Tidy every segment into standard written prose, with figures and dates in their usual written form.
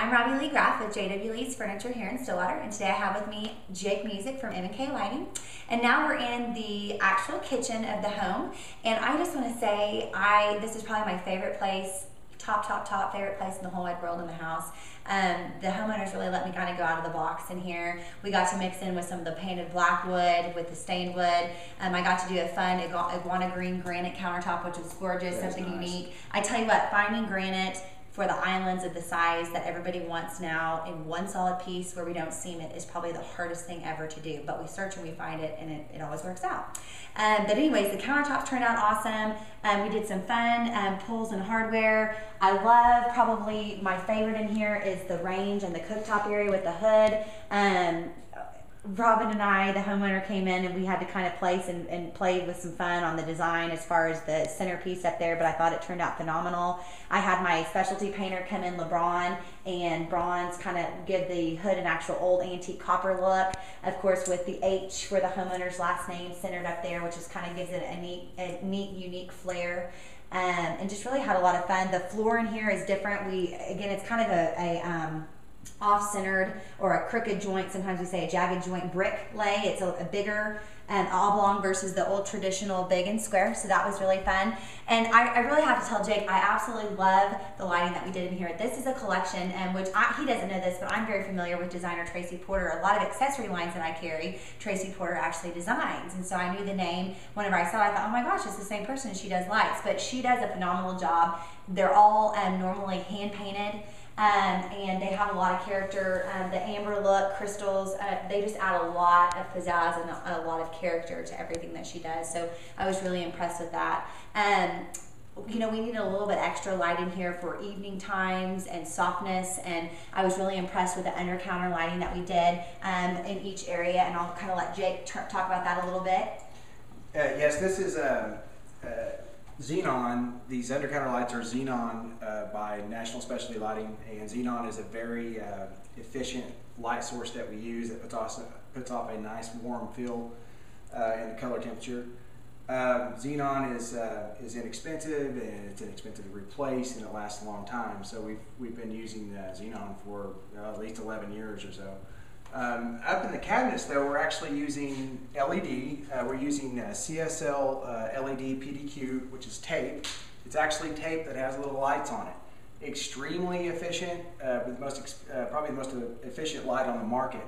I'm Robbie Lee with JW Lee's Furniture here in Stillwater, and today I have with me Jake Music from M&K Lighting. And now we're in the actual kitchen of the home, and I just want to say this is probably my favorite place, top favorite place in the whole wide world in the house. The homeowners really let me kind of go out of the box in here. We got to mix in with some of the painted black wood with the stained wood. I got to do a fun iguana green granite countertop, which was gorgeous, something unique. I tell you what, finding granite for the islands of the size that everybody wants now in one solid piece where we don't seam it is probably the hardest thing ever to do, but we search and we find it, and it always works out. But anyways, the countertops turned out awesome. We did some fun pulls and hardware. I love, probably my favorite in here is the range and the cooktop area with the hood. Robin and I, the homeowner, came in and we had to kind of place and play with some fun on the design as far as the centerpiece up there, but I thought it turned out phenomenal. I had my specialty painter come in, LeBron, and bronze, kind of give the hood an actual old antique copper look. Of course, with the H for the homeowner's last name centered up there, which just kind of gives it a neat, unique flair. And just really had a lot of fun. The floor in here is different. Again, it's kind of a off-centered or a crooked joint. Sometimes we say a jagged joint brick lay. It's a bigger oblong versus the old traditional big and square, so that was really fun. And I really have to tell Jake, I absolutely love the lighting that we did in here. This is a collection, which he doesn't know this, but I'm very familiar with designer Tracy Porter. A lot of accessory lines that I carry, Tracy Porter actually designs, and so I knew the name. Whenever I saw it, I thought, oh my gosh, it's the same person, and she does lights, but she does a phenomenal job. They're all normally hand-painted, and they have a lot of character. The amber look, crystals, they just add a lot of pizzazz and a lot of character to everything that she does. So I was really impressed with that. You know, we needed a little bit extra light in here for evening times and softness, and I was really impressed with the under counter lighting that we did in each area, and I'll kind of let Jake talk about that a little bit. Yes, this is Xenon. These undercounter lights are Xenon by National Specialty Lighting, and Xenon is a very efficient light source that we use that puts off a nice warm feel and color temperature. Xenon is inexpensive, and it's inexpensive to replace, and it lasts a long time. So we've been using Xenon for at least 11 years or so. Up in the cabinets, though, we're actually using LED. We're using CSL LED PDQ, which is tape. It's actually tape that has little lights on it. Extremely efficient, probably the most efficient light on the market.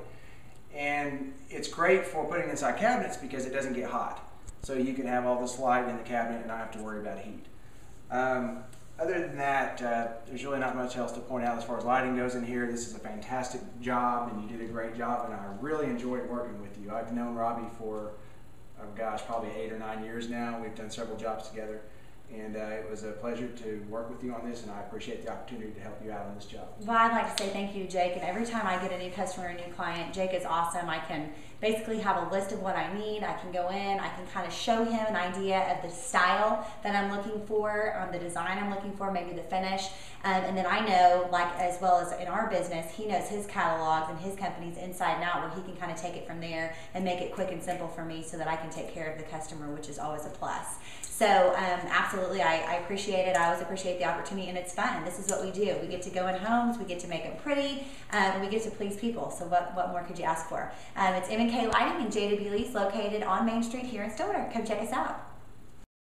And it's great for putting inside cabinets because it doesn't get hot. So you can have all this light in the cabinet and not have to worry about heat. Other than that, there's really not much else to point out as far as lighting goes in here. This is a fantastic job, and you did a great job, and I really enjoyed working with you. I've known Robbie for, oh gosh, probably 8 or 9 years now. We've done several jobs together, and it was a pleasure to work with you on this, and I appreciate the opportunity to help you out on this job. Well, I'd like to say thank you, Jake, and every time I get a new customer or a new client, Jake is awesome. I can basically have a list of what I need. I can go in, I can kind of show him an idea of the style that I'm looking for, the design I'm looking for, maybe the finish, and then I know, like as well as in our business, he knows his catalogs and his companies inside and out, where he can kind of take it from there and make it quick and simple for me so that I can take care of the customer, which is always a plus. So absolutely, I appreciate it. I always appreciate the opportunity, and it's fun. This is what we do. We get to go in homes, we get to make them pretty, and we get to please people. So what more could you ask for? It's M&K Lighting, and JW Lee's located on Main Street here in Stillwater. Come check us out.